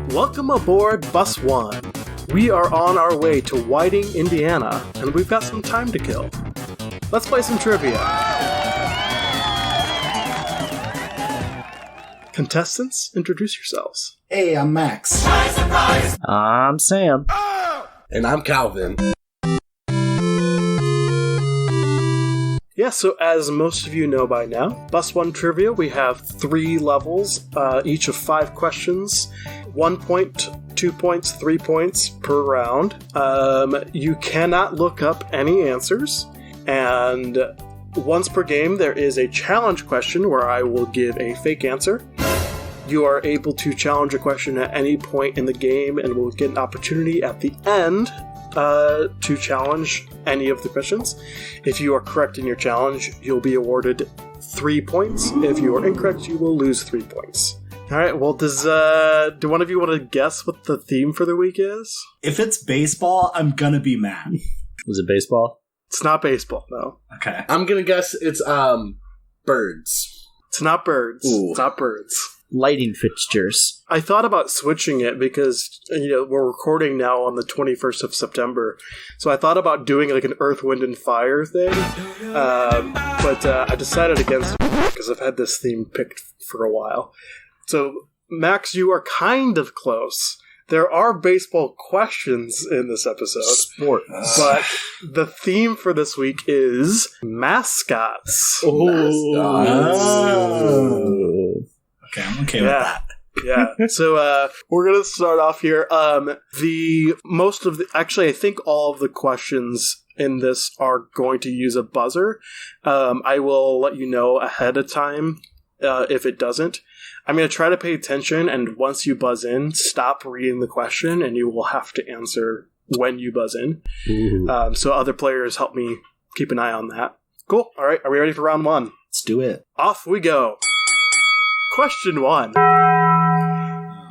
Welcome aboard Bus 1. We are on our way to Whiting, Indiana, and we've got some time to kill. Let's play some trivia. Contestants, introduce yourselves. Hey, I'm Max. Surprise, surprise! I'm Sam. And I'm Calvin. Yeah, so as most of you know by now, Bus 1 Trivia, we have 3 levels, each of 5 questions, 1 point, 2 points, 3 points per round. You cannot look up any answers, and once per game there is a challenge question where I will give a fake answer. You are able to challenge a question at any point in the game and will get an opportunity at the end to challenge any of the questions. If you are correct in your challenge, you'll be awarded 3 points. If you are incorrect, you will lose 3 points. Alright, well, do one of you want to guess what the theme for the week is? If it's baseball, I'm gonna be mad. Was it baseball? It's not baseball, no. Okay. I'm gonna guess it's birds. It's not birds. Ooh. It's not birds. Lighting fixtures. I thought about switching it because, we're recording now on the 21st of September. So I thought about doing like an Earth, Wind, and Fire thing. But I decided against it because I've had this theme picked for a while. So, Max, you are kind of close. There are baseball questions in this episode. Sport. But the theme for this week is mascots. Okay, I'm okay with that. Yeah. So we're gonna start off here. I think all of the questions in this are going to use a buzzer. I will let you know ahead of time if it doesn't. I'm going to try to pay attention, and once you buzz in, stop reading the question, and you will have to answer when you buzz in. So other players help me keep an eye on that. Cool. All right. Are we ready for round 1? Let's do it. Off we go. Question 1.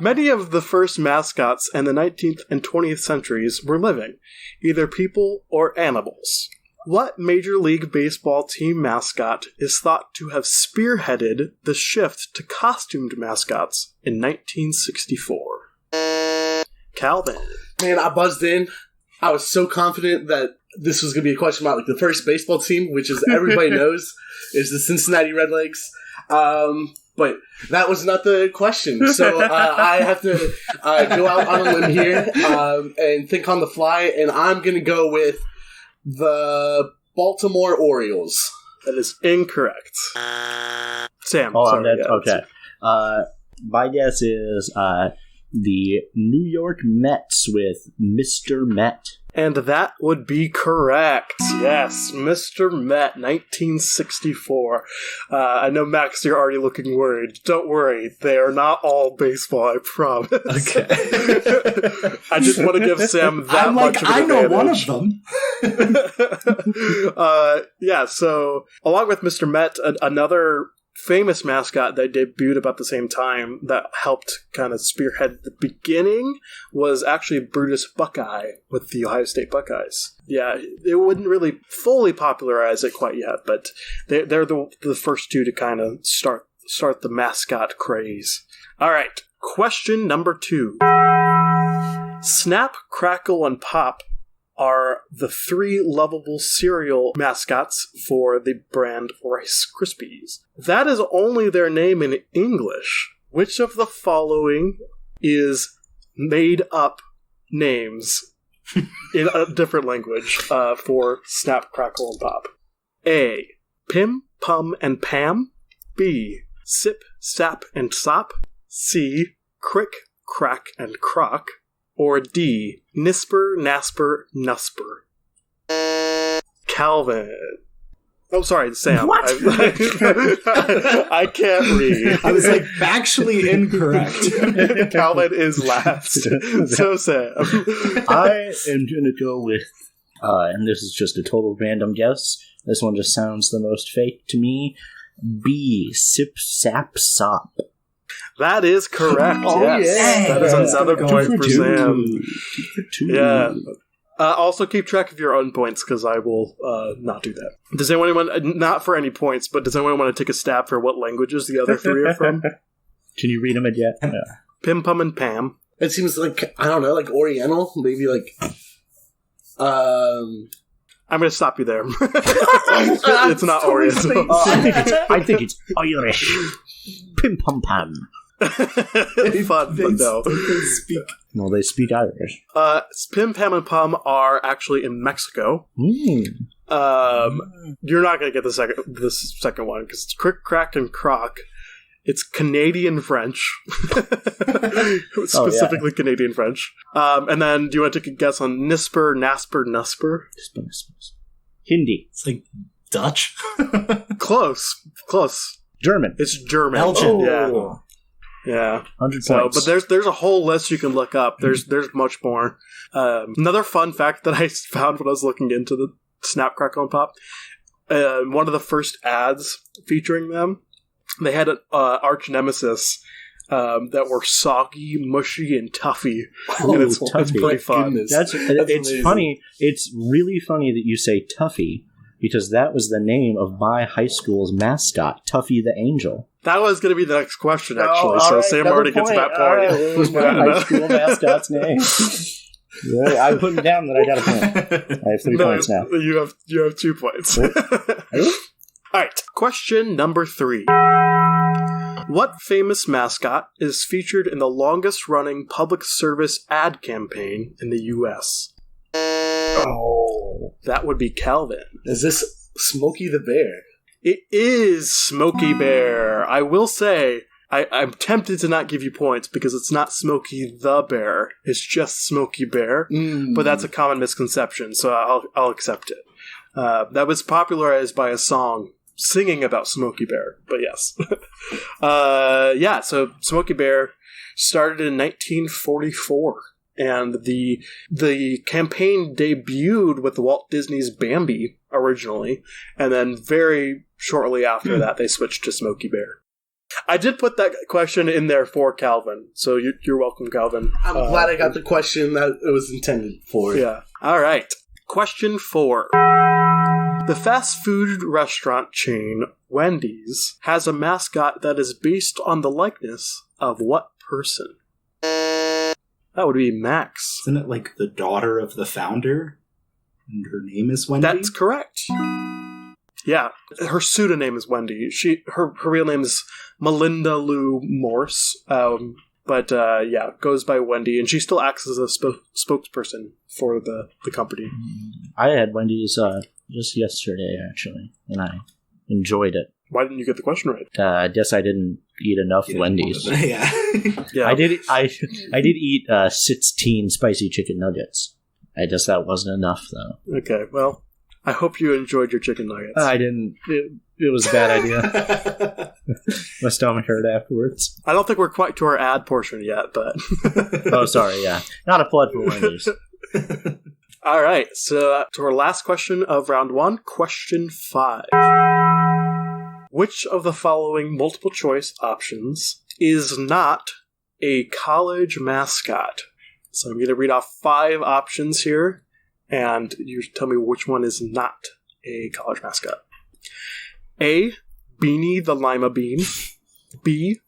Many of the first mascots in the 19th and 20th centuries were living, either people or animals. What Major League Baseball team mascot is thought to have spearheaded the shift to costumed mascots in 1964? Calvin. Man, I buzzed in. I was so confident that this was going to be a question about like the first baseball team, which is everybody knows is the Cincinnati Redlegs. But that was not the question. So I have to go out on a limb here and think on the fly, and I'm going to go with the Baltimore Orioles. That is incorrect. Sam. Oh, sorry, okay. My guess is the New York Mets with Mr. Met. And that would be correct. Yes, Mr. Met, 1964. I know, Max, you're already looking worried. Don't worry, they are not all baseball, I promise. Okay. I just want to give Sam that much of an I know advantage. one of them. Yeah, so along with Mr. Met, another famous mascot that debuted about the same time that helped kind of spearhead the beginning was actually Brutus Buckeye with the Ohio State Buckeyes. Yeah, it wouldn't really fully popularize it quite yet, but they're the first two to kind of start the mascot craze. All right, question number 2. Snap, Crackle, and Pop are the 3 lovable cereal mascots for the brand Rice Krispies. That is only their name in English. Which of the following is made-up names in a different language for Snap, Crackle, and Pop? A. Pim, Pum, and Pam. B. Sip, Sap, and Sop. C. Crick, Crack, and Crock. Or D. Nisper, Nasper, Nusper. Calvin. Oh, sorry, Sam. What? I can't read. I was like, factually incorrect. Calvin is last. So Sam. I am going to go with, and this is just a total random guess, this one just sounds the most fake to me, B. Sip, Sap, Sop. That is correct. Oh, yes. yeah. That is another point for Sam. 2 for 2. Yeah. Also keep track of your own points because I will not do that. Does anyone want, not for any points, but does anyone want to take a stab for what languages the other 3 are from? Can you read them again? Yeah. Pim Pum and Pam. It seems like, I don't know, like Oriental, maybe like, I'm going to stop you there. It's not Oriental. I think it's Irish. Pim Pum Pam. Fun, but no. No, they speak Irish. Pim Pam and Pum are actually in Mexico. You're not going to get the second one because it's Crick, Crack, and Croc. It's Canadian French. Specifically Canadian French. And then, do you want to take a guess on Nisper, Nasper, Nusper? Hindi. It's like Dutch. Close. German. It's German. Belgian. Yeah. 100 So, points. but there's a whole list you can look up. There's much more. Another fun fact that I found when I was looking into the Snap, Crackle, and Pop. One of the first ads featuring them, they had an arch nemesis that were soggy, mushy, and toughy. And it's pretty fun. It's funny. It's really funny that you say Tuffy, because that was the name of my high school's mascot, Tuffy the Angel. That was going to be the next question, actually. So right, Sam already gets that point. Right. It was my high school mascot's name. Yeah, I put it down that I got a point. I have 3 points now. You have 2 points. All right. Question number 3. What famous mascot is featured in the longest-running public service ad campaign in the U.S.? Oh, that would be Calvin. Is this Smokey the Bear? It is Smokey Bear. I will say, I'm tempted to not give you points because it's not Smokey the Bear. It's just Smokey Bear. But that's a common misconception, so I'll accept it. That was popularized by a song singing about Smokey Bear, but yes. So Smokey Bear started in 1944. And the campaign debuted with Walt Disney's Bambi originally, and then very shortly after that, they switched to Smokey Bear. I did put that question in there for Calvin, so you're welcome, Calvin. I'm glad I got the question that it was intended for. Yeah. All right. Question 4. The fast food restaurant chain Wendy's has a mascot that is based on the likeness of what person? That would be Max. Isn't it like the daughter of the founder? And her name is Wendy? That's correct. Yeah. Her pseudonym is Wendy. Her real name is Melinda Lou Morse. Goes by Wendy. And she still acts as a spokesperson for the company. I had Wendy's just yesterday, actually. And I enjoyed it. Why didn't you get the question right? I guess I didn't eat enough Wendy's. Yeah. Yeah. I did eat 16 spicy chicken nuggets. I guess that wasn't enough, though. Okay, well, I hope you enjoyed your chicken nuggets. I didn't. It was a bad idea. My stomach hurt afterwards. I don't think we're quite to our ad portion yet, but... Oh, sorry, yeah. Not a flood for Wendy's. All right, so to our last question of round 1, question 5. Which of the following multiple choice options is not a college mascot? So I'm going to read off 5 options here, and you tell me which one is not a college mascot. A. Beanie the Lima Bean. B.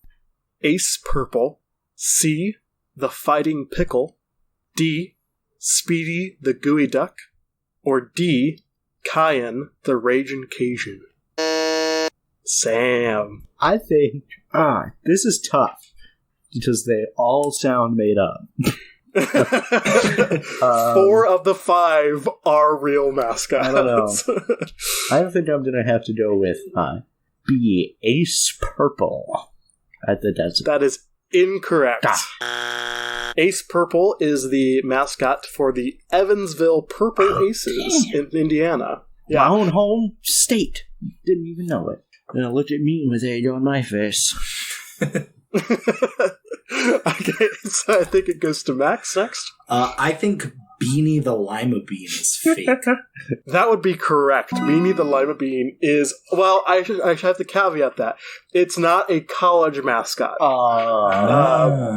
Ace Purple. C. The Fighting Pickle. D. Speedy the Gooey Duck. Or D. Cayenne the Ragin' Cajun. Sam. I think this is tough because they all sound made up. 4 of the 5 are real mascots. I don't know. I think I'm going to have to go with B. Ace Purple at the desert. That is incorrect. Ace Purple is the mascot for the Evansville Purple Aces in Indiana. Yeah. My own home state. Didn't even know it. Then I looked at me with egg on my face. Okay, so I think it goes to Max next. I think B Beanie the Lima Bean is fake. That would be correct. Beanie the Lima Bean is... Well, I should have to caveat that. It's not a college mascot.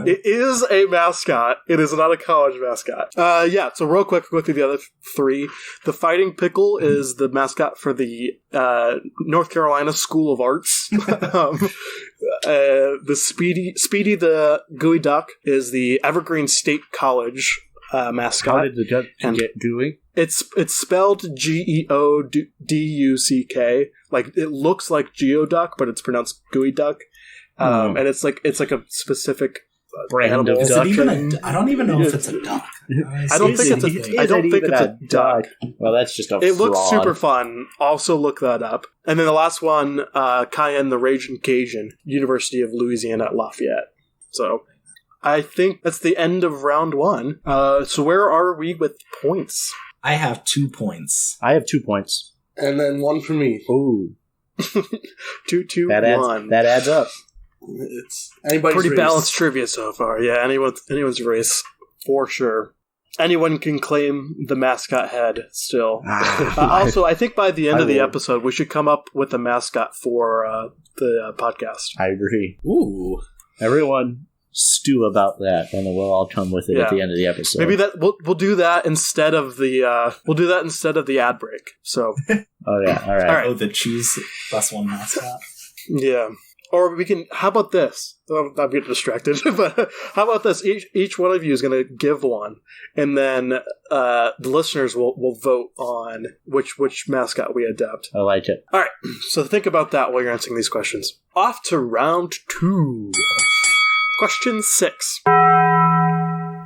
It is a mascot. It is not a college mascot. Yeah, so real quick, go through the other three. The Fighting Pickle is the mascot for the North Carolina School of Arts. The Speedy the Gooey Duck is the Evergreen State College mascot. How did the duck get gooey? It's spelled Geoduck. Like, it looks like Geoduck, but it's pronounced Gooey Duck. And it's like a specific brand animal. of duck. I don't even know if it's a duck. I don't think it's a duck. Well, that's just a It fraud. looks super fun. Also look that up. And then the last one, Cayenne the Raging Cajun, University of Louisiana at Lafayette. So I think that's the end of round one. So where are we with points? I have 2 points. I have 2 points. And then one for me. Ooh. 2, 2, That 1. adds up. It's anybody's Pretty race. balanced trivia so far. Yeah, anyone's race for sure. Anyone can claim the mascot head still. Also, I think by the end of the episode, we should come up with a mascot for the podcast. I agree. Ooh. Everyone stew about that, and then we'll all come with it at the end of the episode. Maybe that we'll do that instead of the ad break. So. Oh yeah, all right. Oh, the cheese +1 mascot. Yeah. Or we can. How about this? I'm getting distracted, but how about this? Each one of you is going to give one, and then the listeners will vote on which mascot we adopt. I like it. All right. So think about that while you're answering these questions. Off to round 2. Question 6.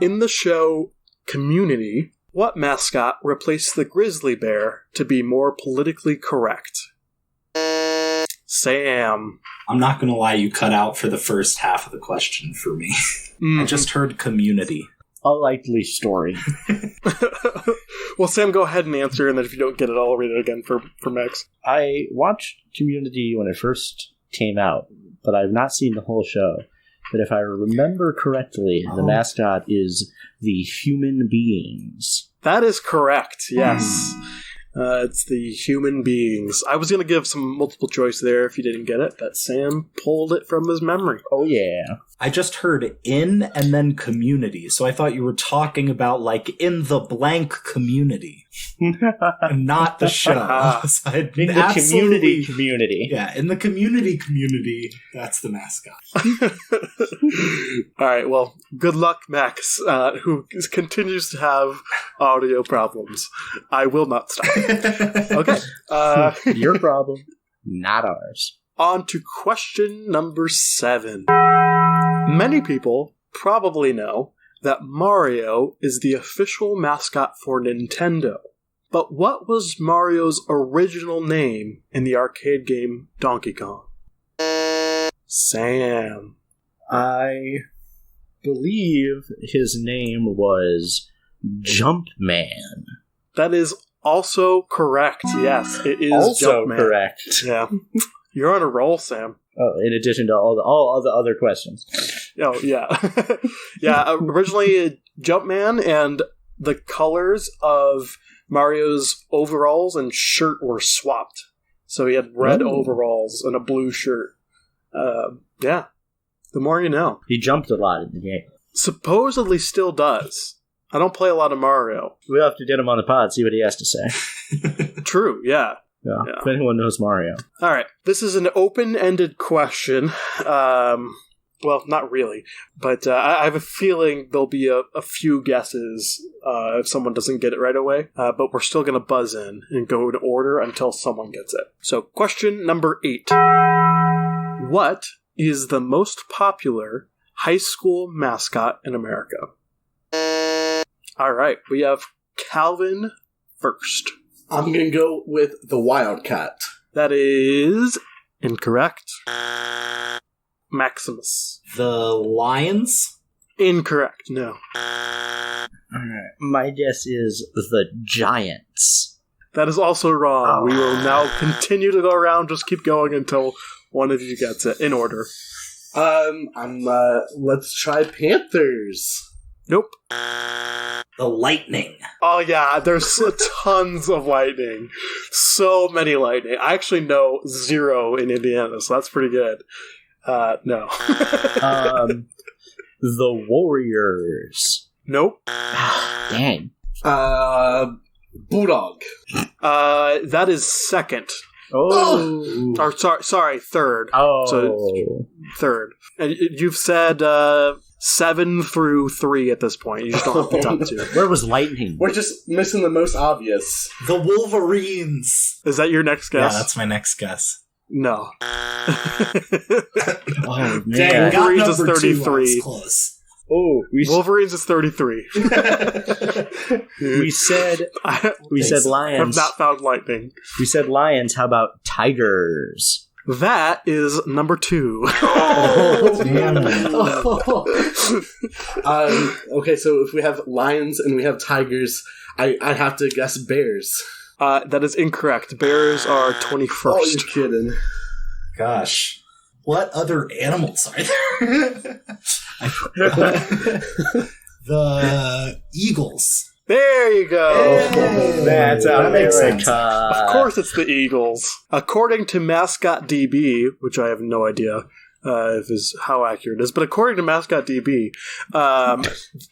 In the show Community, what mascot replaced the grizzly bear to be more politically correct? Sam. I'm not going to lie, you cut out for the first half of the question for me. I just heard Community. A likely story. Well, Sam, go ahead and answer, and then if you don't get it, I'll read it again for Max. I watched Community when it first came out, but I've not seen the whole show. But if I remember correctly, the mascot is the human beings. That is correct, yes. It's the human beings. I was going to give some multiple choice there if you didn't get it, but Sam pulled it from his memory. Oh, yeah. I just heard in and then community, so I thought you were talking about, like, in the blank community. And not the show. So in the community. Yeah, in the community, that's the mascot. All right, well, good luck, Max, who continues to have audio problems. I will not stop. Okay. Your problem, not ours. On to question number 7. Many people probably know that Mario is the official mascot for Nintendo. But what was Mario's original name in the arcade game Donkey Kong? Sam. I believe his name was Jumpman. That is also correct. Yes, it is Also Jumpman. correct. Yeah. You're on a roll, Sam. Oh, in addition to all the other questions. Oh, yeah. Yeah, originally Jumpman, and the colors of Mario's overalls and shirt were swapped. So he had red overalls and a blue shirt. Yeah. The more you know. He jumped a lot in the game. Supposedly still does. I don't play a lot of Mario. We'll have to get him on the pod, see what he has to say. True, yeah. Yeah. If anyone knows Mario. All right. This is an open-ended question. Well, not really. But I have a feeling there'll be a few guesses if someone doesn't get it right away. But we're still going to buzz in and go in order until someone gets it. So, question number 8. What is the most popular high school mascot in America? All right. We have Calvin first. I'm going to go with the Wildcat. That is incorrect. Maximus. The Lions? Incorrect, no. Alright. My guess is the Giants. That is also wrong. We will now continue to go around, just keep going until one of you gets it, in order. Let's try Panthers. Nope. The lightning. Oh yeah, there's tons of lightning. So many lightning. I actually know 0 in Indiana, so that's pretty good. No. The Warriors. Nope. Dang. Bulldog. That is second. Oh. Or sorry, third. Oh. So third. And you've said 7 through 3 at this point. You just don't have the top 2. Where was lightning? We're just missing the most obvious. The Wolverines. Is that your next guess? Yeah, that's my next guess. No. Oh, man. Dang, got Wolverines is number 2. 33. I was close. Oh, Wolverines is 33. we said lions. Have not found lightning. We said lions. How about tigers? That is number 2. Oh, damn it. Okay, so if we have lions and we have tigers, I have to guess bears. That is incorrect. Bears are 21st. Oh, you're kidding. Gosh. What other animals are there? The eagles. There you go. Hey, That's that makes sense. Of course it's the Eagles. According to Mascot DB, which I have no idea how accurate it is, but according to Mascot DB,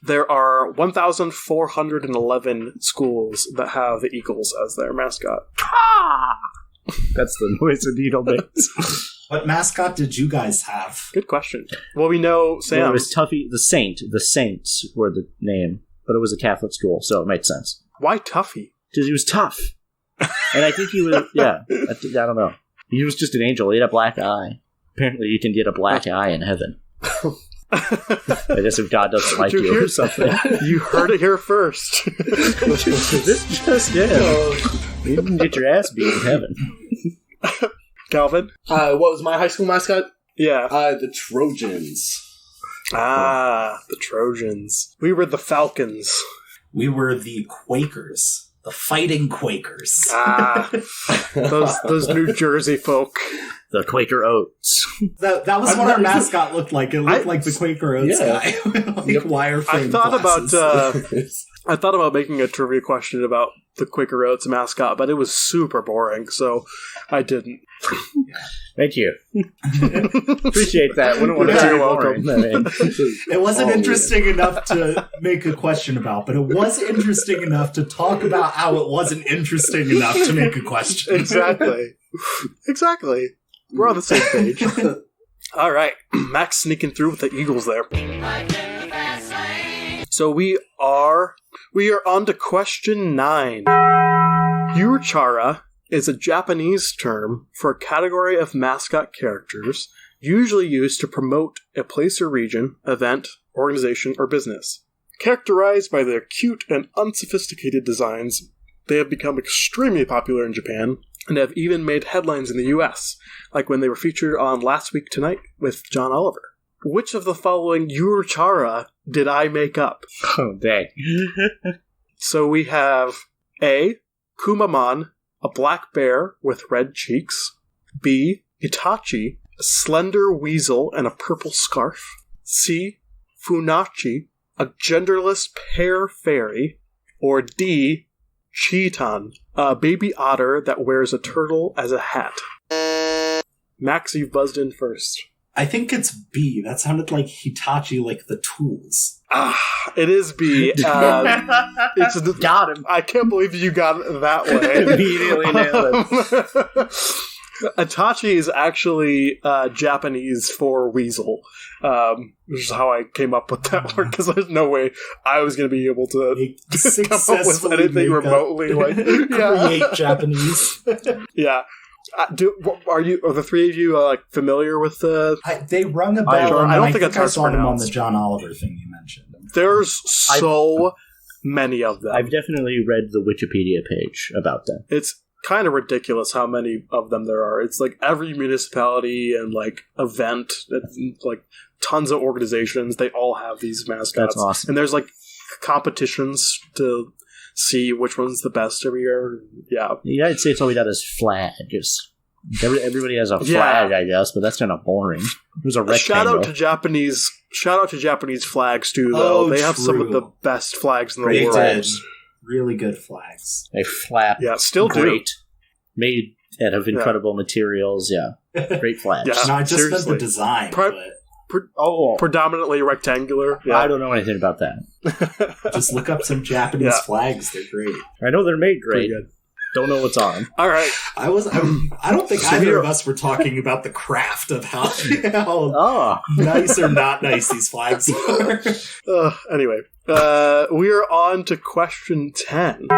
there are 1,411 schools that have the Eagles as their mascot. That's the noise a needle makes. What mascot did you guys have? Good question. Well, we know Sam. Well, it was Tuffy the Saint. The Saints were the name, but it was a Catholic school, so it made sense. Why Tuffy? Because he was tough. And I think he was, I don't know. He was just an angel. He had a black eye. Apparently you can get a black eye in heaven. I guess if God doesn't like you or something. You heard it here first. This just you can get your ass beat in heaven. Calvin? What was my high school mascot? Yeah. The Trojans. The Trojans. We were the Falcons. We were the Quakers. The Fighting Quakers. Those New Jersey folk. The Quaker Oats. That was what our mascot looked like. It looked like the Quaker Oats guy. Wireframe glasses. I thought about making a trivia question about the Quaker Oats mascot, but it was super boring, so I didn't. Thank you. Appreciate that. Wouldn't want to You're be welcome. boring. It wasn't interesting enough to make a question about, but it was interesting enough to talk about how it wasn't interesting enough to make a question. Exactly. We're on the same page. All right. Max sneaking through with the Eagles there. So we are on to question 9. Yuchara is a Japanese term for a category of mascot characters usually used to promote a place or region, event, organization, or business. Characterized by their cute and unsophisticated designs, they have become extremely popular in Japan and have even made headlines in the US, like when they were featured on Last Week Tonight with John Oliver. Which of the following Yuchara did I make up? Oh, dang. So we have A. Kumamon, a black bear with red cheeks. B. Itachi, a slender weasel and a purple scarf. C. Funachi, a genderless pear fairy. Or D. Chitan, a baby otter that wears a turtle as a hat. Max, you've buzzed in first. I think it's B. That sounded like Hitachi, like the tools. It is B. Got him. I can't believe you got it that way. Immediately nailed it. Itachi is actually Japanese for weasel, which is how I came up with that word, because there's no way I was going to be able to come up with anything remotely like create Japanese. Yeah. Are the three of you familiar with the? They rung a bell. I don't think it's hard I saw to them on pronounce. the John Oliver thing you mentioned. There's so many of them. I've definitely read the Wikipedia page about them. It's kind of ridiculous how many of them there are. It's like every municipality and like event, like tons of organizations. They all have these mascots. That's awesome. And there's like competitions to see which one's the best every year. Yeah. The United States all we got is flags. Everybody has a flag, I guess, but that's kind of boring. There's a rectangle. Shout out to Japanese flags too, though. They have some of the best flags in the world. Really good flags. They flap. Yeah, still great. Made out of incredible materials. Yeah, great flags. Yeah, no, I just meant the design. Predominantly rectangular. Yeah. I don't know anything about that. Just look up some Japanese flags. They're great. I know they're made great. Don't know what's on. All right. I don't think either of us were talking about the craft of how nice or not nice these flags are. Anyway, we are on to question 10.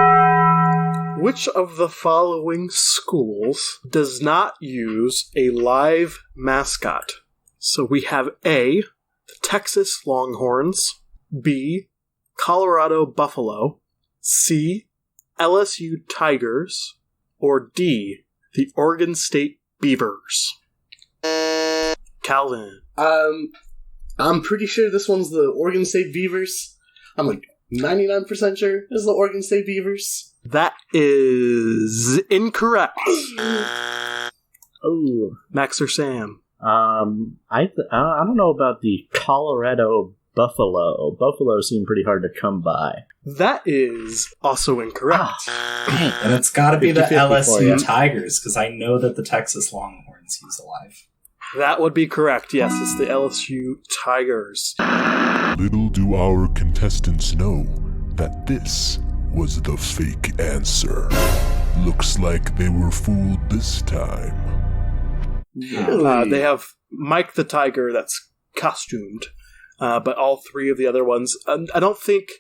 Which of the following schools does not use a live mascot? So we have A, the Texas Longhorns, B, Colorado Buffalo, C, LSU Tigers, or D, the Oregon State Beavers? Calvin. I'm pretty sure this one's the Oregon State Beavers. I'm like 99% sure it's the Oregon State Beavers. That is incorrect. Oh, Max or Sam? I don't know about the Colorado Buffalo. Buffalo seem pretty hard to come by. That is also incorrect. And it's got to be the LSU Tigers, because I know that the Texas Longhorns use a live. That would be correct. Yes, it's the LSU Tigers. Little do our contestants know that this was the fake answer. Looks like they were fooled this time. They have Mike the Tiger that's costumed, but all three of the other ones, I don't think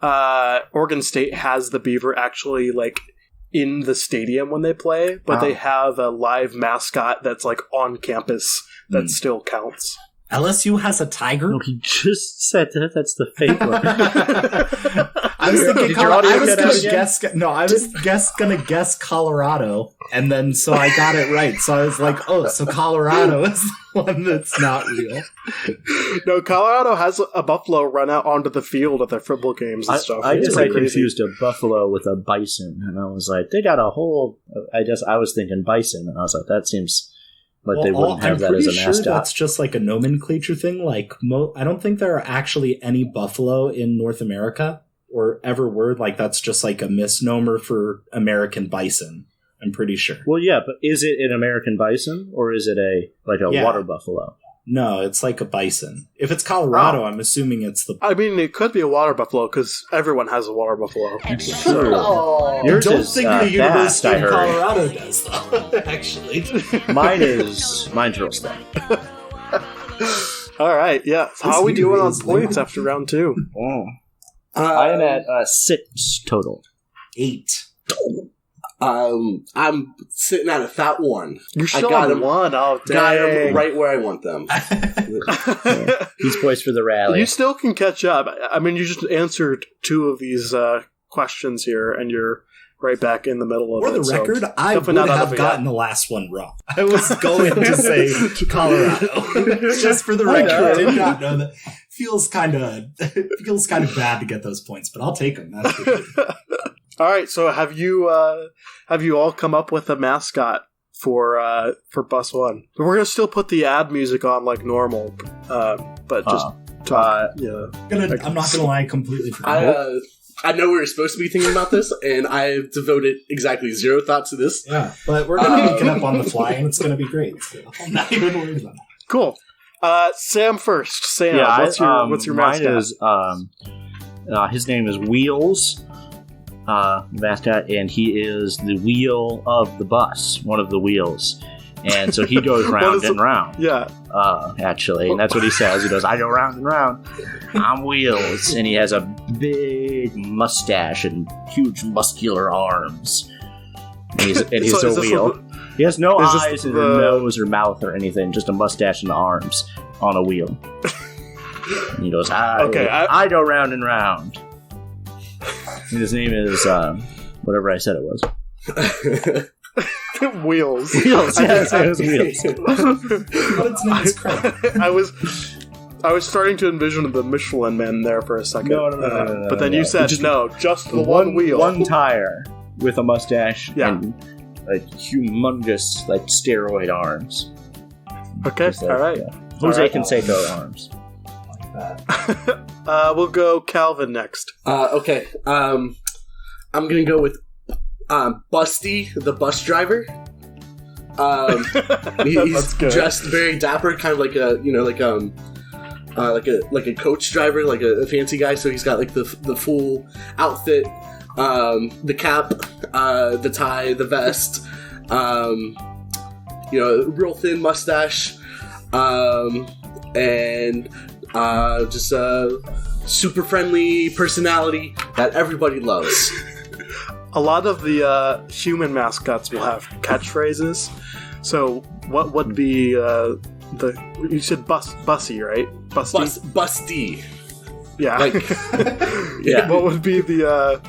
Oregon State has the beaver actually like in the stadium when they play, but they have a live mascot that's like on campus that still counts. LSU has a tiger? No, he just said that. That's the fake one. I was thinking gonna guess Colorado, and then so I got it right. So I was like, oh, so Colorado is the one that's not real. No, Colorado has a buffalo run out onto the field at their football games and stuff. I confused a buffalo with a bison, and I was like, they got a whole. I was thinking bison, and I was like, that seems. But they wouldn't have that as a mascot. I'm pretty sure that's just like a nomenclature thing. Like, I don't think there are actually any buffalo in North America, or ever were. Like, that's just like a misnomer for American bison. I'm pretty sure. Well, yeah, but is it an American bison, or is it a water buffalo? No, it's like a bison. If it's Colorado, I'm assuming it's the... I mean, it could be a water buffalo, because everyone has a water buffalo. Sure. I don't think the University of Colorado does, though, actually. Mine's real stuff. All right, yeah. So how are we doing on points after round 2? I am at 6 total. 8. I'm sitting at a fat 1. You're still on 1. Oh, dang. Got them right where I want them. He's poised for the rally. You still can catch up. I mean, you just answered 2 of these questions here, and you're right back in the middle of it. For the record, I would have gotten the last one wrong. I was going to say Colorado. Just for the record, I did not know that. Feels kind of bad to get those points, but I'll take them. That's for sure. All right, so have you all come up with a mascot for Bus 1? We're gonna still put the ad music on like normal, but just talk. I'm not gonna lie, completely forgot. I know we were supposed to be thinking about this, and I've devoted exactly 0 thought to this. Yeah, but we're gonna make it up on the fly, and it's gonna be great. So I'm not even worried about it. Cool. Sam first. Sam, what's your mascot? Mine is his name is Wheels. Mascot, and he is the wheel of the bus, one of the wheels, and so he goes round and round. Yeah, actually, and that's what he says. He goes, "I go round and round. I'm Wheels," and he has a big mustache and huge muscular arms. And he's a wheel. He has no eyes and a nose or mouth or anything, just a mustache and arms on a wheel. And he goes, I go round and round. And his name is whatever I said it was. Wheels. Wheels. Yes, it was Wheels. But its name is Craig. I was starting to envision the Michelin Man there for a second. No. But then you said just the one wheel, one tire with a mustache and humongous, steroid arms. Okay, alright. Yeah. Jose Canseco arms. Like that. We'll go Calvin next. Okay. I'm gonna go with Busty, the bus driver. He's dressed very dapper, kind of like a coach driver, like a fancy guy. So he's got like the full outfit, the cap, the tie, the vest, real thin mustache, and just a super friendly personality that everybody loves. A lot of the human mascots will have catchphrases. So what would be you said Bussy, right? Busty? Busty. Yeah. Yeah. What would be the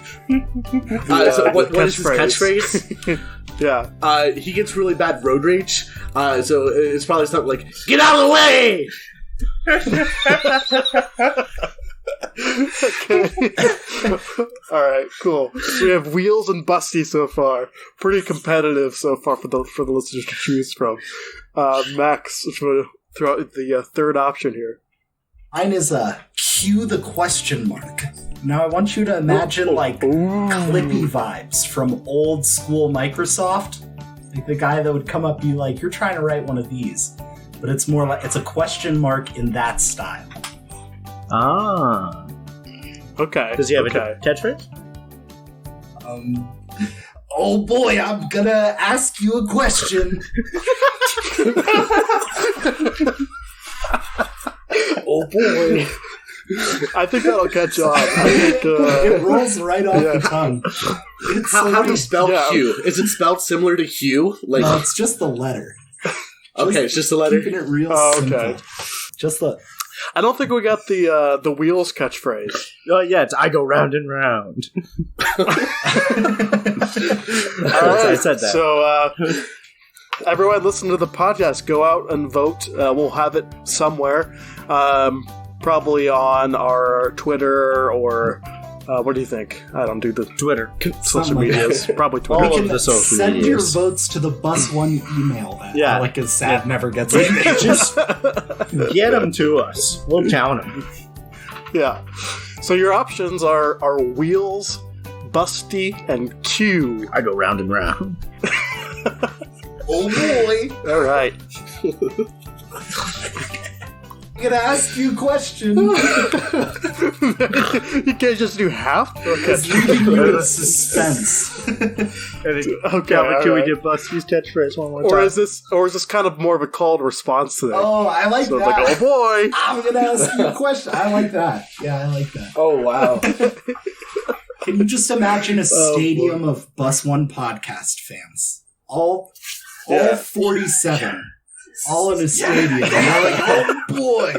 so what is his catchphrase? Yeah. He gets really bad road rage. So it's probably something like, "Get out of the way!" Okay. Alright, cool. So we have Wheels and Busty so far. Pretty competitive so far for the listeners to choose from. Max, throw out the third option here. Mine is cue the question mark. Now I want you to imagine Clippy vibes from old school Microsoft. Like the guy that would come up and be like, "You're trying to write one of these." But it's more like, it's a question mark in that style. Ah. Okay. Does he have a catchphrase? Oh boy, I'm gonna ask you a question. Oh boy. I think that'll catch on. I think, it rolls right off the tongue. How do you spell Q? Is it spelled similar to Hugh? No, it's just the letter. Okay, it's just the letter. Keeping it real simple. Okay. Just the... I don't think we got the Wheels catchphrase. Oh yeah, it's "I go round and round." All right, I said that. So everyone listen to the podcast. Go out and vote. We'll have it somewhere, probably on our Twitter or what do you think? I don't do the Twitter, social medias. Probably Twitter. All of the social send medias. your votes to the Bus One email. That Alec is sad never gets it. Just get them to us. We'll count them. Yeah. So your options are Wheels, Busty, and Q. I go round and round. Oh boy! All right. I'm gonna ask you a question. You can't just do half. It's leaving you in suspense. Okay, Can we do Busty's catchphrase one more time? Or is this kind of more of a called response to that? Oh, I like so that. It's like, oh boy, I'm gonna ask you a question. I like that. Yeah, I like that. Oh wow. Can you just imagine a stadium of Bus One podcast fans? All 47. All in a stadium. And they're like, oh boy!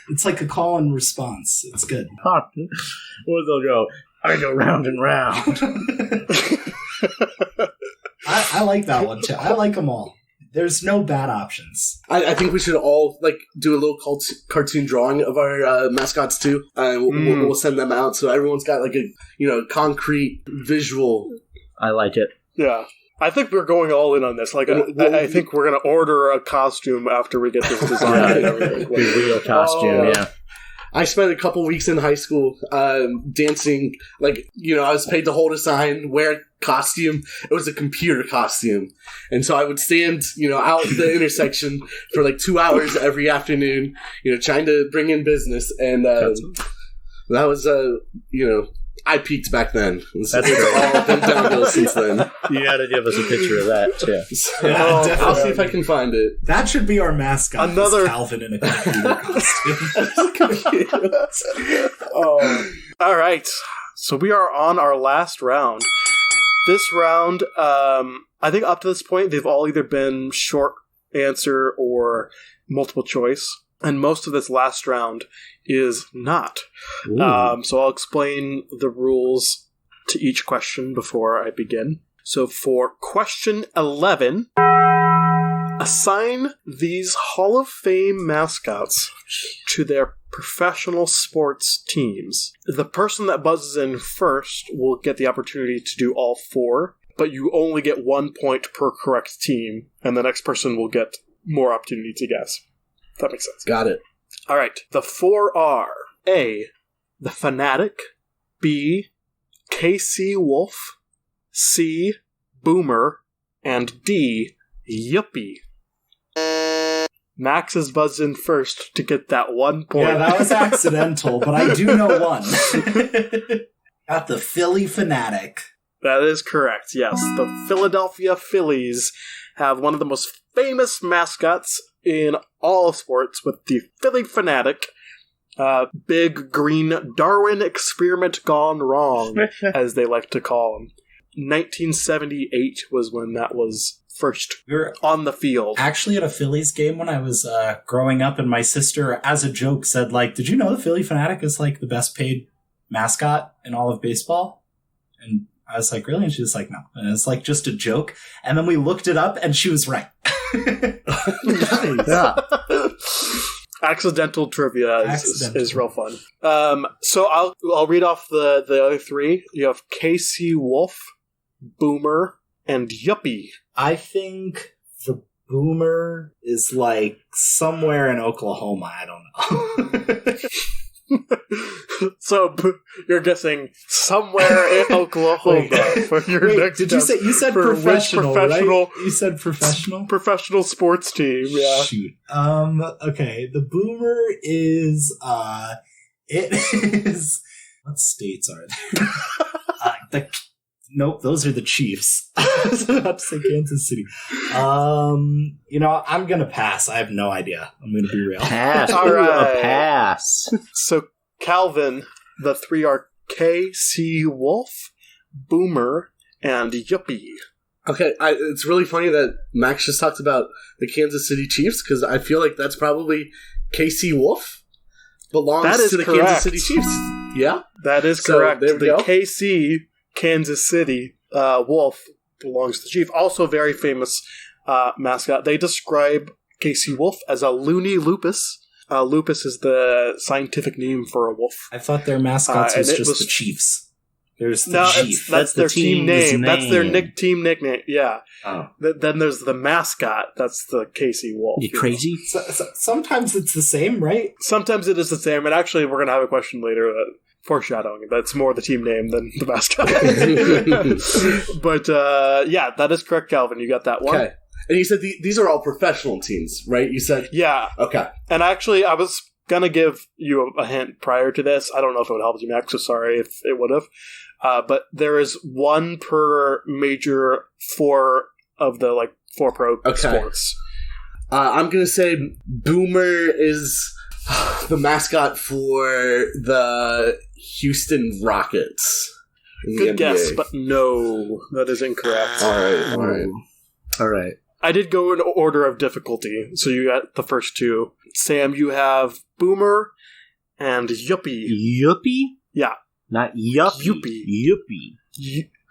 It's like a call and response. It's good. Or they'll go, "I go round and round." I like that one too. I like them all. There's no bad options. I think we should all do a little cartoon drawing of our mascots too, and we'll send them out so everyone's got a concrete visual. I like it. Yeah. I think we're going all in on this. I think we're going to order a costume after we get this design and everything. Real costume, yeah. I spent a couple weeks in high school dancing. I was paid to hold a sign, wear a costume. It was a computer costume. And so I would stand, out at the intersection for 2 hours every afternoon, trying to bring in business. And that was, I peaked back then. It's all been downhill since then. You gotta give us a picture of that, too. Yeah, I'll see if I can find it. That should be our mascot. Another Calvin in a computer costume. All right. So we are on our last round. This round, I think up to this point, they've all either been short answer or multiple choice. And most of this last round is not. So I'll explain the rules to each question before I begin. So for question 11, assign these Hall of Fame mascots to their professional sports teams. The person that buzzes in first will get the opportunity to do all four. but you only get 1 point per correct team, and the next person will get more opportunity to guess. If that makes sense. Got it. All right. The 4 are A, the Fanatic, B, KC Wolf, C, Boomer, and D, Yuppie. Max is buzzed in first to get that 1 point. Yeah, that was accidental, but I do know one. Got the Philly Fanatic. That is correct, yes. The Philadelphia Phillies have one of the most famous mascots in all of sports with the Philly Fanatic. Big green Darwin experiment gone wrong, as they like to call him. 1978 was when that was first on the field. Actually, at a Phillies game when I was growing up, and my sister, as a joke, said, like, did you know the Philly Fanatic is, like, the best paid mascot in all of baseball? And I was like, really? And she was like, no. And it's, like, just a joke. And then we looked it up, and she was right. Yeah. Accidental trivia is real fun. So I'll read off the other 3. You have KC Wolf, Boomer, and Yuppie. I think the Boomer is like somewhere in Oklahoma. I don't know. So you're guessing somewhere in Oklahoma for your next. Did you say you said professional? Right? You said professional. Professional sports team. Yeah. Shoot. Okay. The Boomer is. It is. What states are there? Nope, those are the Chiefs. I was about to say Kansas City. I'm gonna pass. I have no idea. I'm gonna be real. Pass. All right. A pass. So, Calvin, the 3 are KC Wolf, Boomer, and Yuppie. Okay, it's really funny that Max just talked about the Kansas City Chiefs, because I feel like that's probably KC Wolf belongs to the correct. Kansas City Chiefs. Yeah? That is correct. There we The go. KC Kansas City Wolf belongs to the Chief. Also very famous mascot. They describe KC Wolf as a loony lupus. Lupus is the scientific name for a wolf. I thought their mascots was just the Chiefs. There's the Chief. That's their team name. That's their team nickname. Yeah. Oh. Then there's the mascot. That's the KC Wolf. You crazy? So sometimes it's the same, right? Sometimes it is the same. And actually, we're going to have a question later foreshadowing. That's more the team name than the mascot. But yeah, that is correct, Calvin. You got that one. Okay. And you said these are all professional teams, right? You said... Yeah. Okay. And actually, I was going to give you a hint prior to this. I don't know if it would help you, Max, so sorry if it would have. But there is one per major 4 of the 4 pro sports. I'm going to say Boomer is the mascot for the Houston Rockets. Good guess, but no, that is incorrect. All right. I did go in order of difficulty, so you got the first 2. Sam, you have Boomer and Yuppie. Yuppie? Yeah. Not Yuppie. Yuppie.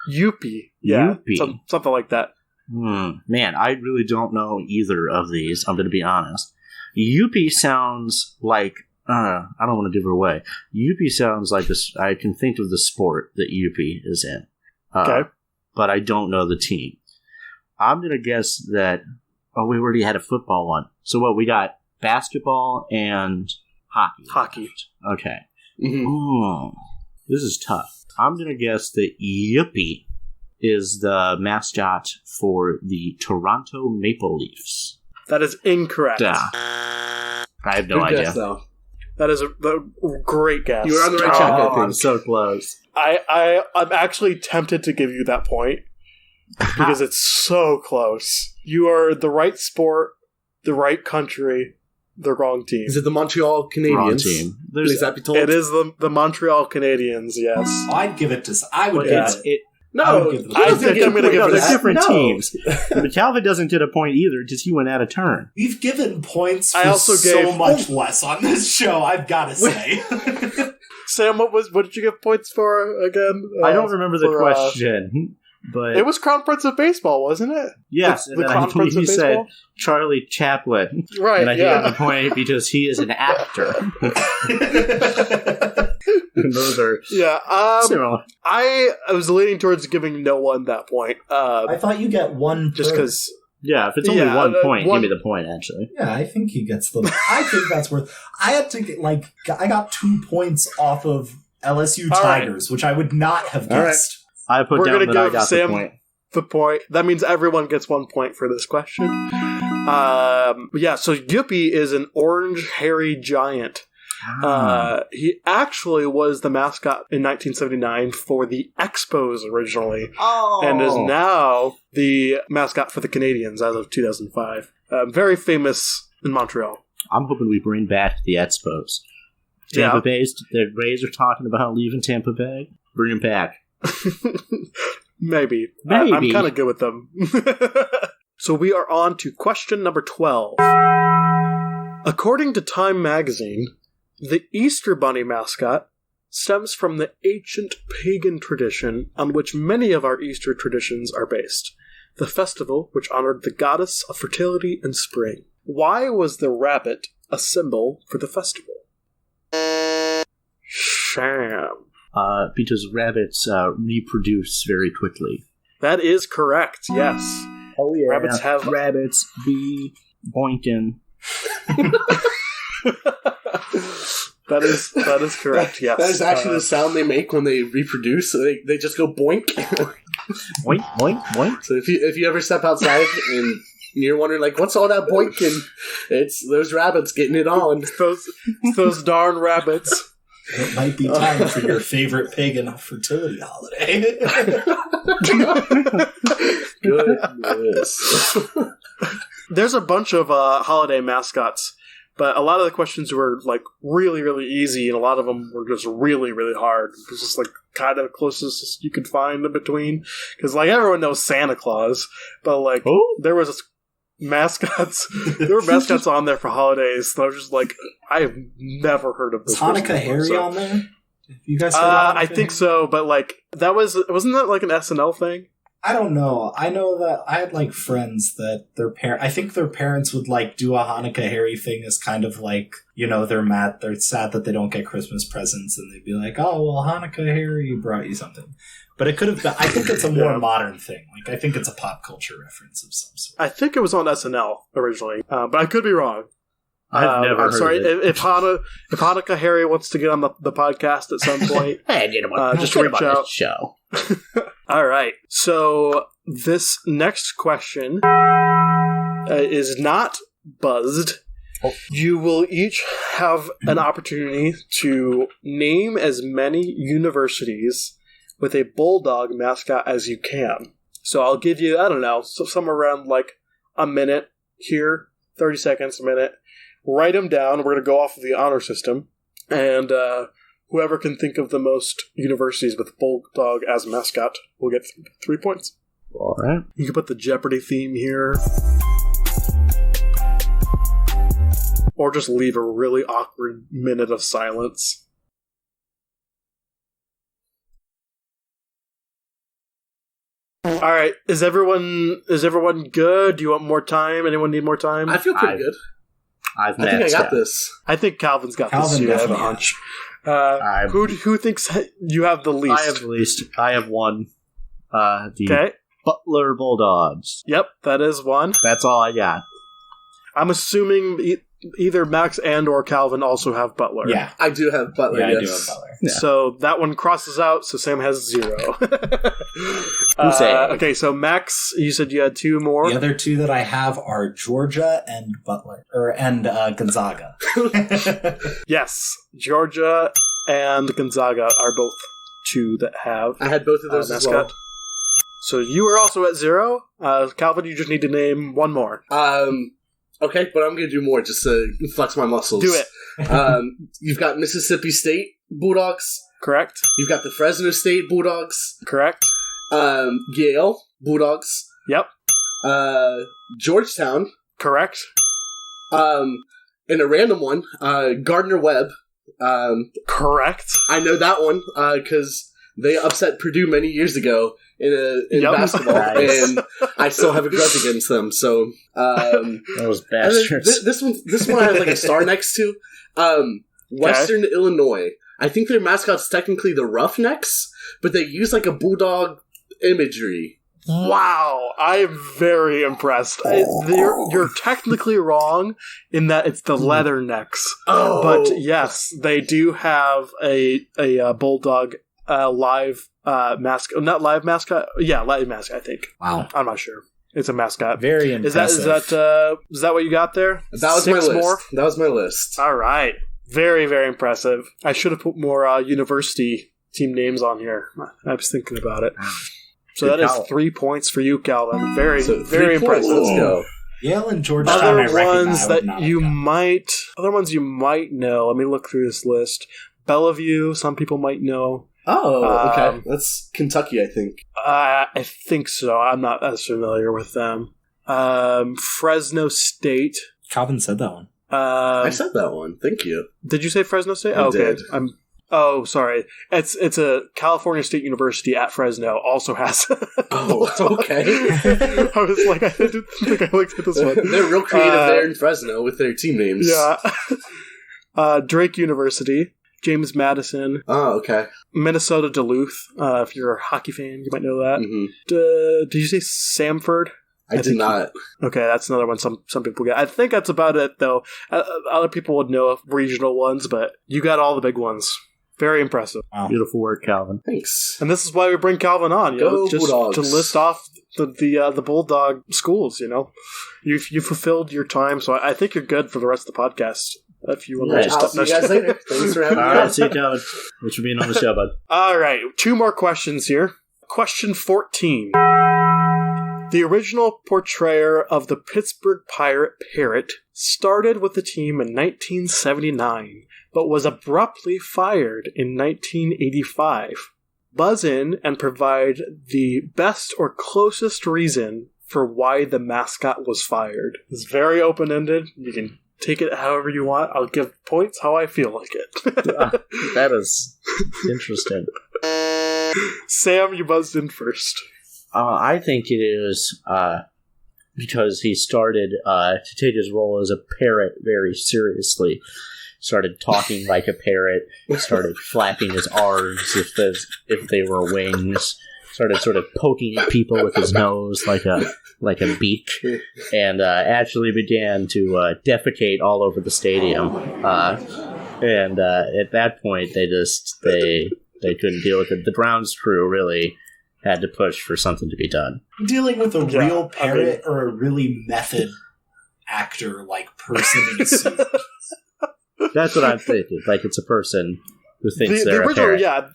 Yuppie. Yeah. Yuppie. Something like that. Man, I really don't know either of these, I'm going to be honest. Yuppie sounds like... I don't want to give her away. Yuppie sounds like this. I can think of the sport that Yuppie is in. Okay. But I don't know the team. I'm going to guess that... Oh, we already had a football one. So what, we got basketball and hockey. Hockey. Okay. Mm-hmm. This is tough. I'm going to guess that Yuppie is the mascot for the Toronto Maple Leafs. That is incorrect. I have no idea. Guess, though. That is a great guess. You were on the right track, I think. I'm so close. I'm actually tempted to give you that point because it's so close. You are the right sport, the right country, the wrong team. Is it the Montreal Canadiens? Wrong team. Please that be told? It is the Montreal Canadiens, yes. I'd give it to... I would give it... No, I think I'm going to give it they're different teams. But Calvin doesn't get a point either because he went out of turn. We've given points for I also so gave- much less on this show, I've got to say. Sam, what did you give points for again? I don't remember the question, but it was Crown Prince of Baseball, wasn't it? yes, the and then Crown I believe Prince of he said Baseball? Charlie Chaplin, Right? and I yeah. gave him a point because he is an actor. Those are similar. I was leaning towards giving no one that point. I thought you get one just because. Yeah, if it's only 1 point, give me the point, actually. Yeah, I think he gets the... I think that's worth... I had to get, I got 2 points off of LSU Tigers, which I would not have guessed. I put down that I got Sam the point. The point. That means everyone gets 1 point for this question. So Yuppie is an orange, hairy giant. He actually was the mascot in 1979 for the Expos originally, and is now the mascot for the Canadiens as of 2005. Very famous in Montreal. I'm hoping we bring back the Expos. Tampa Bay, the Rays are talking about leaving Tampa Bay. Bring them back. Maybe. I'm kind of good with them. So we are on to question number 12. According to Time magazine, the Easter Bunny mascot stems from the ancient pagan tradition on which many of our Easter traditions are based. The festival, which honored the goddess of fertility and spring. Why was the rabbit a symbol for the festival? Sham. Because rabbits reproduce very quickly. That is correct, yes. Oh yeah. Rabbits be boinking. That is correct, yes. That is actually the sound they make when they reproduce. So they just go boink. Boink, boink, boink. So if you ever step outside and you're wondering, what's all that boinking? It's those rabbits getting it on. Those darn rabbits. It might be time for your favorite pagan fertility holiday. Goodness. There's a bunch of holiday mascots, but a lot of the questions were really, really easy, and a lot of them were just really, really hard. It was just kind of the closest you could find in between, because everyone knows Santa Claus, but there was mascots. There were mascots on there for holidays. So I was just I have never heard of this. Is Hanukkah Harry on there? You guys? I think so, but wasn't that an SNL thing? I don't know. I know that I had friends that I think their parents would do a Hanukkah Harry thing as kind of they're sad that they don't get Christmas presents, and they'd be like, oh well, Hanukkah Harry brought you something. But it could have been, I think it's a more modern thing. I think it's a pop culture reference of some sort. I think it was on SNL originally, but I could be wrong. I've never heard sorry, of it. If Hanukkah Harry wants to get on the podcast at some point, just reach out. Show. All right. So this next question is not buzzed. You will each have an opportunity to name as many universities with a bulldog mascot as you can. So I'll give you, I don't know, somewhere around a minute here, 30 seconds, a minute. Write them down. We're going to go off of the honor system. And whoever can think of the most universities with bulldog as a mascot will get 3 points. All right. You can put the Jeopardy theme here. Or just leave a really awkward minute of silence. All right, is everyone good? Do you want more time? Anyone need more time? I feel pretty good. I think I got this. I think Calvin's got this. I have a hunch. Who thinks you have the least? I have the least. I have one. The Butler Bulldogs. Yep, that is one. That's all I got. I'm assuming either Max and or Calvin also have Butler. Yeah, I do have Butler. Yeah, yes. I do have Butler. Yeah. So that one crosses out, so Sam has 0. Okay, so Max, you said you had 2 more? The other 2 that I have are Georgia and Butler. And Gonzaga. Yes, Georgia and Gonzaga are both 2 that have. I had both of those as well. So you are also at 0. Calvin, you just need to name 1 more. Okay, but I'm going to do more just to flex my muscles. Do it. You've got Mississippi State Bulldogs. Correct. You've got the Fresno State Bulldogs. Correct. Yale Bulldogs. Yep. Georgetown. Correct. And a random one, Gardner-Webb. Correct. I know that one because they upset Purdue many years ago in basketball, nice. And I still have a grudge against them. So those bastards. This one I have a star next to. Western Illinois. I think their mascot's technically the Roughnecks, but they use like a bulldog imagery. Wow, I'm very impressed. You're technically wrong in that it's the Leathernecks. Oh, but yes, they do have a bulldog live mascot. Not live mascot. Yeah, live mascot. I think. Wow, I'm not sure. It's a mascot. Very impressive. Is that what you got there? That was 6 my list. More? That was my list. All right, very very impressive. I should have put more university team names on here. I was thinking about it. So that is 3 points for you, Calvin. Very impressive. Let's go. Yale and Georgetown. Other ones you might know. Let me look through this list. Bellevue, some people might know. Oh, okay. That's Kentucky, I think. I think so. I'm not as familiar with them. Fresno State. Calvin said that one. I said that one. Thank you. Did you say Fresno State? Did. Oh, sorry. It's a California State University at Fresno also has. Oh, okay. I was like, I didn't think I looked at this one. They're real creative there in Fresno with their team names. Yeah. Drake University, James Madison. Oh, okay. Minnesota Duluth. If you're a hockey fan, you might know that. Mm-hmm. Did you say Samford? I did not. Okay, that's another one some people get. I think that's about it, though. Other people would know regional ones, but you got all the big ones. Very impressive. Wow. Beautiful work, Calvin. Thanks. And this is why we bring Calvin on, just Bulldogs. to list off the Bulldog schools. You fulfilled your time, so I think you're good for the rest of the podcast. If you want to I'll see you guys later. Thanks for having me. All right, see you, Calvin. Thanks for being on the show, bud. All right, 2 more questions here. Question 14. The original portrayer of the Pittsburgh Pirate Parrot started with the team in 1979, but was abruptly fired in 1985. Buzz in and provide the best or closest reason for why the mascot was fired. It's very open-ended. You can take it however you want. I'll give points how I feel like it. That is interesting. Sam, you buzzed in first. I think it is because he started to take his role as a parrot very seriously. Started talking like a parrot. Started flapping his arms if they were wings. Started sort of poking at people with his nose like a beak, and actually began to defecate all over the stadium. And at that point, they couldn't deal with it. The Browns crew really had to push for something to be done. Dealing with a real parrot or a really method actor like person in a suit. That's what I'm thinking. Like it's a person who thinks they're the original, a parrot. Yeah,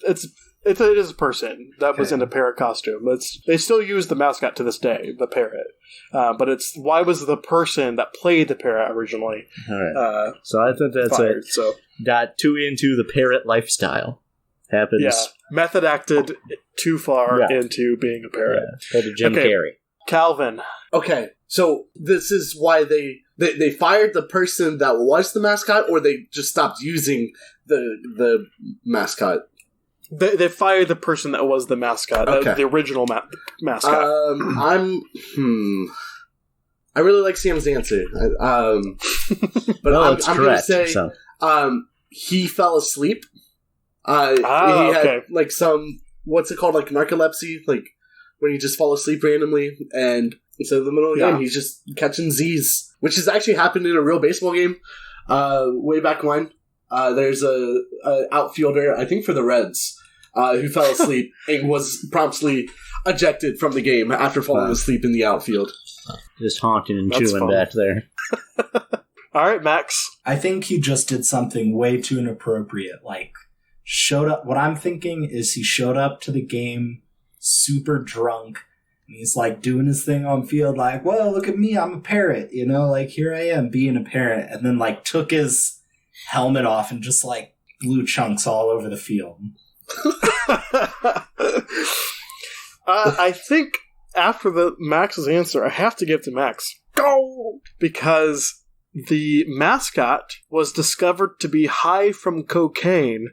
it is a person that was in a parrot costume. They still use the mascot to this day, the parrot. But it's why was the person that played the parrot originally? All right. So I think that's fired, it. So Got too into the parrot lifestyle. Happens. Yeah, method acted too far into being a parrot. Go to Jim Carrey. Calvin. Okay, so this is why they fired the person that was the mascot, or they just stopped using the mascot? They fired the person that was the mascot, the original mascot. I really like Sam's answer, but I'm going to say he fell asleep. He had like some, what's it called, like narcolepsy, like when you just fall asleep randomly, and so in the middle of the game he's just catching Z's, which has actually happened in a real baseball game way back when. There's a outfielder, I think for the Reds, who fell asleep and was promptly ejected from the game after falling asleep in the outfield. Just honking and chewing back there. All right, Max. I think he just did something way too inappropriate. Like, showed up. What I'm thinking is he showed up to the game super drunk. And he's like doing his thing on field, like, well, look at me, I'm a parrot, you know, like here I am being a parrot. And then like took his helmet off and just like blew chunks all over the field. I think after Max's answer, I have to give to Max. Go! Because the mascot was discovered to be high from cocaine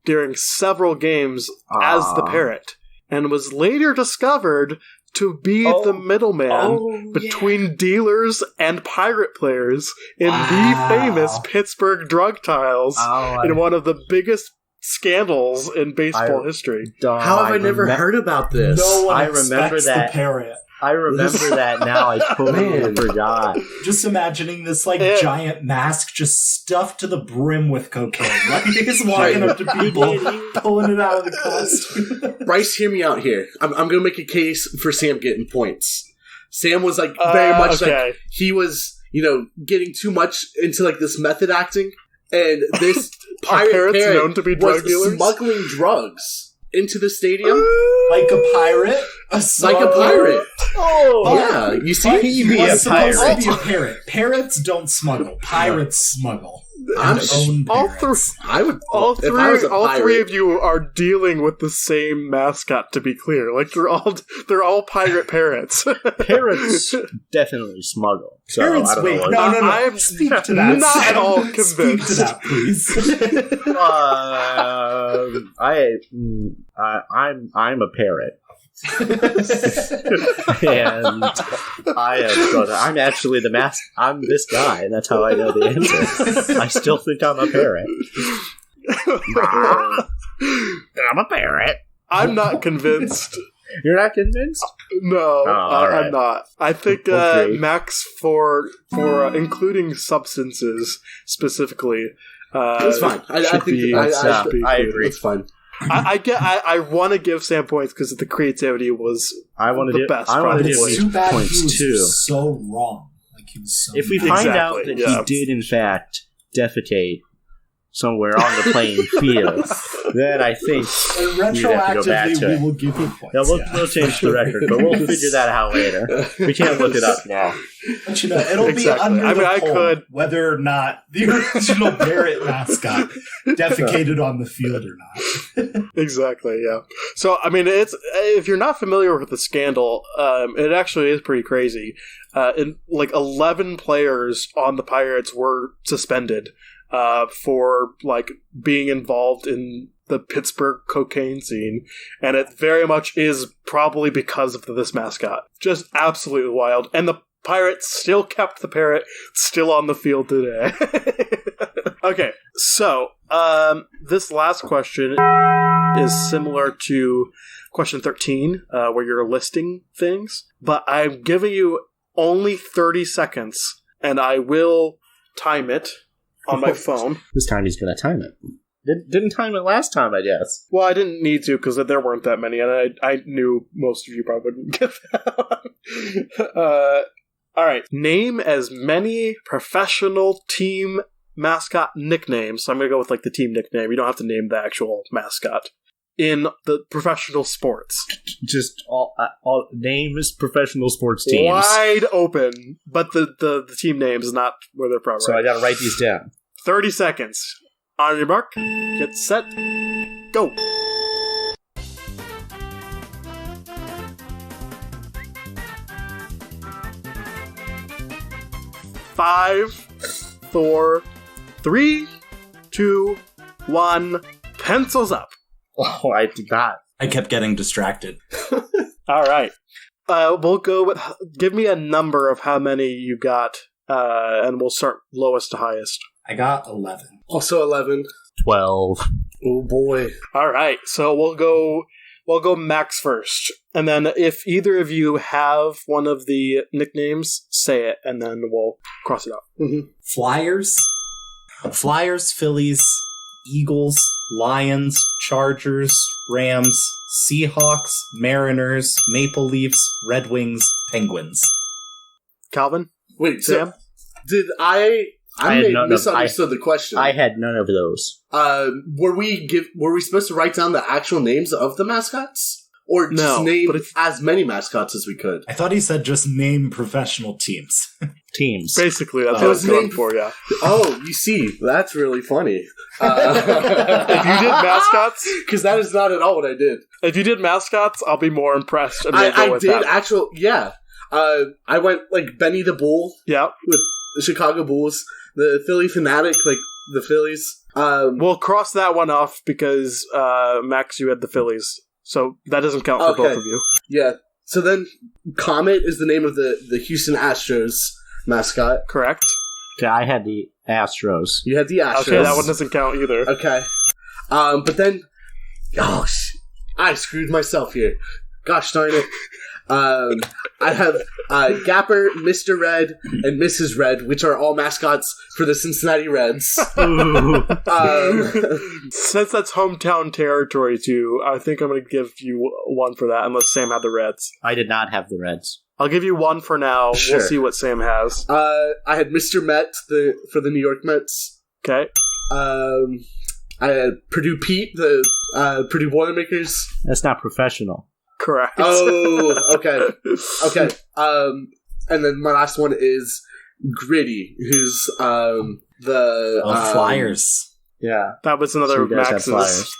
during several games as the parrot, and was later discovered to be the middleman between dealers and pirate players in the famous Pittsburgh drug trials in one of the biggest scandals in baseball history. How have I never heard about this? No one I remember expects that. the parrot. I remember that now. I totally forgot. Just imagining this giant mask just stuffed to the brim with cocaine. Like he's walking up to people, pulling it out of the costume. Bryce, hear me out here. I'm going to make a case for Sam getting points. Sam was like very much like he was, getting too much into like this method acting, and this pirate known to be drug dealers, smuggling drugs into the stadium like a pirate. Like a pirate. Oh, yeah. You see, he was supposed to be a parrot. Parrots don't smuggle. Pirates smuggle. All three of you are dealing with the same mascot. To be clear, like they're all pirate parrots. Parrots definitely smuggle. So Parrots, no. I'm speak to that. Not at all convinced. Speak to that, please. I'm a parrot. And I'm actually the mask. I'm this guy, and that's how I know the answer. I still think I'm a parrot. I'm a parrot. I'm not convinced. You're not convinced? No, right. I'm not. I think Max for including substances specifically. It's fine. I agree. It's fine. I want to give Sam points because the creativity was the best. I want to give too bad points he was too. So wrong. Like he was so. If we find out that he did in fact defecate somewhere on the playing field, then I think retroactively we have to go back to we will give you points. Yeah, we'll change the record, but we'll figure that out later. We can't look it up now. But it'll be under the poll whether or not the original parrot mascot defecated on the field or not. Exactly, yeah. So, it's if you're not familiar with the scandal, it actually is pretty crazy. 11 players on the Pirates were suspended for being involved in the Pittsburgh cocaine scene, and it very much is probably because of this mascot. Just absolutely wild. And the Pirates still kept the parrot still on the field today. Okay, so this last question is similar to question 13, where you're listing things, but I'm giving you only 30 seconds, and I will time it on my phone. This time he's going to time it. Didn't time it last time, I guess. Well, I didn't need to because there weren't that many, and I knew most of you probably wouldn't get that. All right. Name as many professional team mascot nicknames. So I'm going to go with the team nickname. You don't have to name the actual mascot. In the professional sports. Just all names professional sports teams. Wide open, but the team name is not where they're from. So right? I got to write these down. 30 seconds. On your mark, get set, go. Five, 4, 3, 2, 1. Pencils up. Oh, I did not. I kept getting distracted. All right. We'll go with... Give me a number of how many you got, and we'll start lowest to highest. I got 11. Also 11. 12. Oh boy. All right. So we'll go Max first. And then if either of you have one of the nicknames, say it, and then we'll cross it out. Mm-hmm. Flyers, Phillies, Eagles, Lions, Chargers, Rams, Seahawks, Mariners, Maple Leafs, Red Wings, Penguins. Calvin? Wait, Sam? So did I misunderstood the question. I had none of those. Were we supposed to write down the actual names of the mascots? Or just name as many mascots as we could? I thought he said just name professional teams. Teams. Basically, that's what I was going for, yeah. Oh, you see, that's really funny. If you did mascots? Because that is not at all what I did. If you did mascots, I'll be more impressed. And I did actual, yeah. I went Benny the Bull. Yeah. With the Chicago Bulls. The Philly Fanatic, the Phillies. We'll cross that one off because, Max, you had the Phillies. So that doesn't count for both of you. Yeah. So then Comet is the name of the Houston Astros mascot. Correct. Okay, I had the Astros. You had the Astros. Okay, that one doesn't count either. Okay. But then, I screwed myself here. Gosh darn it. I have Gapper, Mr. Red, and Mrs. Red, which are all mascots for the Cincinnati Reds. Since that's hometown territory too, I think I'm going to give you one for that, unless Sam had the Reds. I did not have the Reds. I'll give you one for now. Sure. We'll see what Sam has. I had Mr. Met for the New York Mets. Okay. I had Purdue Pete, the Purdue Boilermakers. That's not professional. Correct. Oh, okay. Okay. And then my last one is Gritty, who's the Flyers. Yeah. That was another Max's.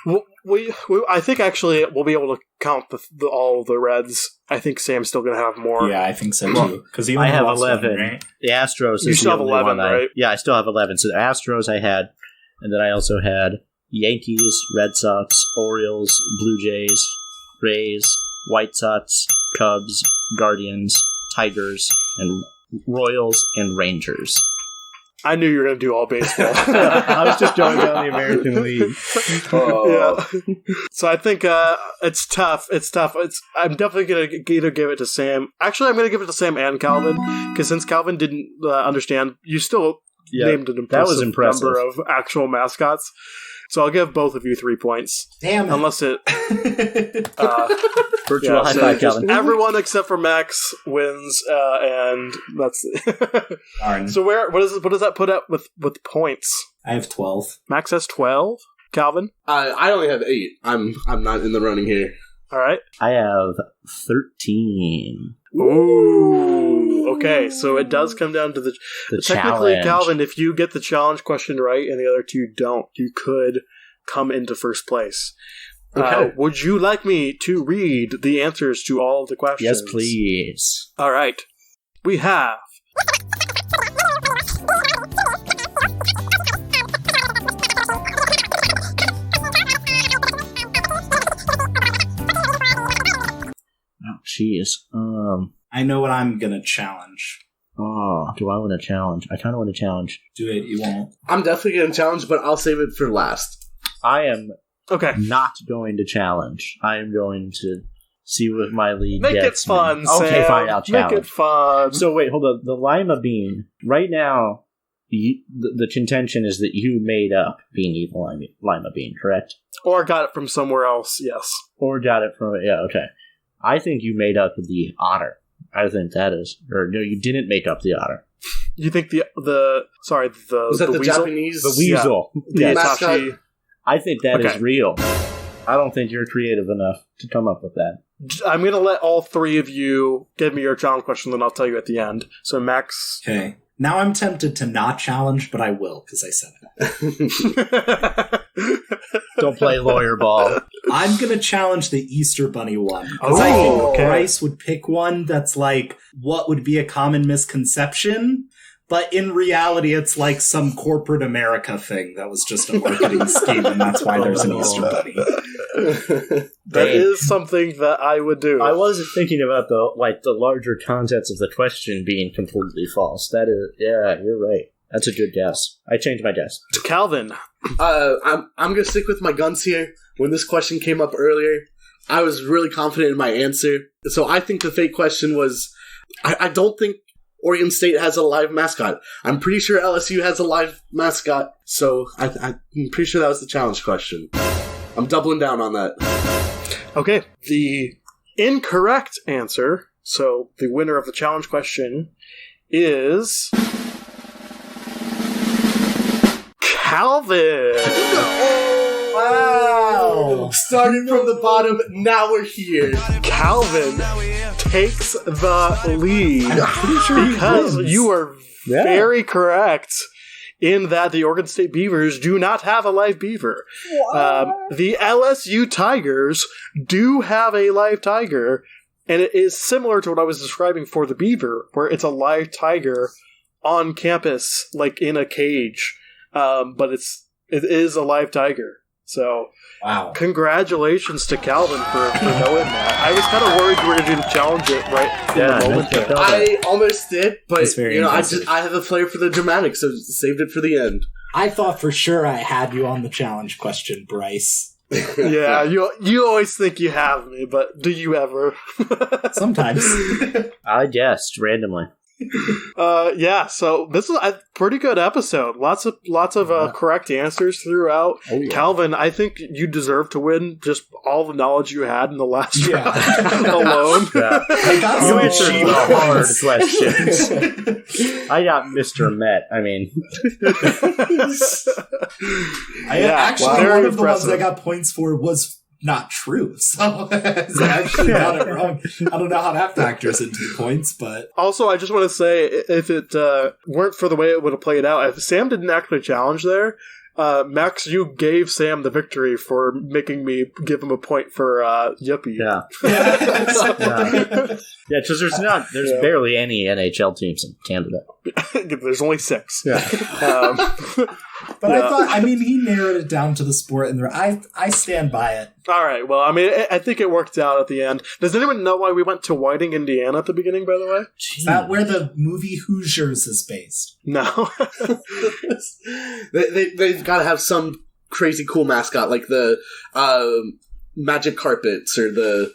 I think actually we'll be able to count all the Reds. I think Sam's still going to have more. Yeah, I think so too. Because I have 11. One, right? The Astros. You still have 11, right? Yeah, I still have 11. So the Astros I had, and then I also had Yankees, Red Sox, Orioles, Blue Jays, Rays, White Sox, Cubs, Guardians, Tigers, and Royals and Rangers. I knew you were going to do all baseball. I was just going down the American League. Yeah. So I think it's tough. I'm definitely going to either give it to Sam. Actually, I'm going to give it to Sam and Calvin, because since Calvin didn't understand, you still named an impressive number of actual mascots. So I'll give both of you 3 points. Damn it. Unless it... Virtual high five, Calvin. Everyone except for Max wins, and that's it. So what does that put up with points? I have 12. Max has 12. Calvin? I only have 8. I'm not in the running here. All right. I have 13. Ooh. Okay, so it does come down to the technically, challenge. Calvin, if you get the challenge question right and the other two don't, you could come into first place. Okay. Would you like me to read the answers to all of the questions? Yes, please. All right. We have... Oh, jeez. I know what I'm going to challenge. Oh, do I want to challenge? I kind of want to challenge. Do it, you won't. I'm definitely going to challenge, but I'll save it for last. I am not going to challenge. I am going to see what my lead Make gets it fun, me. Sam. Okay, fine, I'll challenge. Make it fun. So wait, hold on. The lima bean. Right now, the contention is that you made up being evil lima bean, correct? Or got it from somewhere else, yes. Or got it from... Yeah, okay. I think you made up the otter. I think that is... Or no, you didn't make up the otter. You think the Was that the weasel? Japanese? The weasel. Yeah. mascot? Itachi. I think that is real. I don't think you're creative enough to come up with that. I'm going to let all three of you give me your challenge question, then I'll tell you at the end. So, Max... Okay. Now I'm tempted to not challenge, but I will, because I said it. Don't play lawyer ball. I'm going to challenge the Easter Bunny one. Because I think Bryce would pick one that's like, what would be a common misconception? But in reality, it's like some corporate America thing that was just a marketing scheme, and that's why there's an Easter Bunny. That is something that I would do. I wasn't thinking about the larger contents of the question being completely false. That is, yeah, you're right. That's a good guess. I changed my guess. Calvin. I'm going to stick with my guns here. When this question came up earlier, I was really confident in my answer. So I think the fake question was, I don't think Oregon State has a live mascot. I'm pretty sure LSU has a live mascot. So I'm pretty sure that was the challenge question. I'm doubling down on that. Okay. The incorrect answer, so the winner of the challenge question, is... Calvin! Wow! Starting from the bottom, now we're here. Calvin takes the lead. I'm pretty sure because you are very correct in that the Oregon State Beavers do not have a live beaver. The LSU Tigers do have a live tiger, and it is similar to what I was describing for the beaver, where it's a live tiger on campus, like in a cage. But it is a live tiger. So, wow! Congratulations to Calvin for knowing that. I was kind of worried you were going to challenge it right in the moment. I almost did, but I have a flair for the dramatic, so saved it for the end. I thought for sure I had you on the challenge question, Bryce. Yeah, you always think you have me, but do you ever? Sometimes. I guessed randomly. Yeah, so this is a pretty good episode. Lots of correct answers throughout. Oh, yeah. Calvin, I think you deserve to win just all the knowledge you had in the last round alone. Yeah. I got you answered the hard questions. I got Mr. Met. I mean, one of the ones I got points for was not true, so I actually got it wrong. I don't know how that factors into the points, but also I just want to say, if it weren't for the way it would have played out, if Sam didn't actually challenge there, Max, you gave Sam the victory for making me give him a point for Yuppie. Yeah, yeah, because there's barely any NHL teams in Canada. There's only 6. Yeah. But I thought, he narrowed it down to the sport, and I stand by it. All right. Well, I think it worked out at the end. Does anyone know why we went to Whiting, Indiana at the beginning, by the way? Is that where the movie Hoosiers is based? No. They've got to have some crazy cool mascot, like the magic carpets or the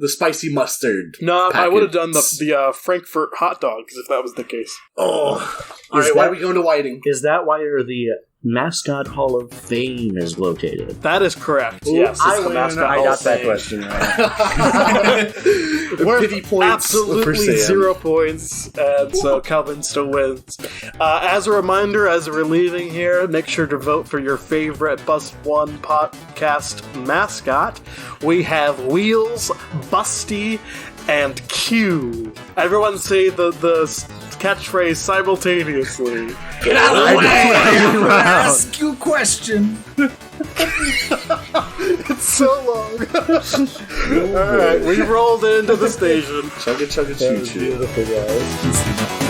spicy mustard. No, packets. I would have done the Frankfurt hot dogs if that was the case. Oh, all right. Why are we going to Whiting? Is that why the Mascot Hall of Fame is located? That is correct. Yes, I got that question right. We're absolutely 0 points, and so Calvin still wins. As a reminder, as we're leaving here, make sure to vote for your favorite Bust One podcast mascot. We have Wheels, Busty, and Q. Everyone say the catchphrase simultaneously. Get out of the way! I'm going to ask you a question. It's so long. Alright, we rolled into the station. Chugga chugga choo choo. Beautiful, guys.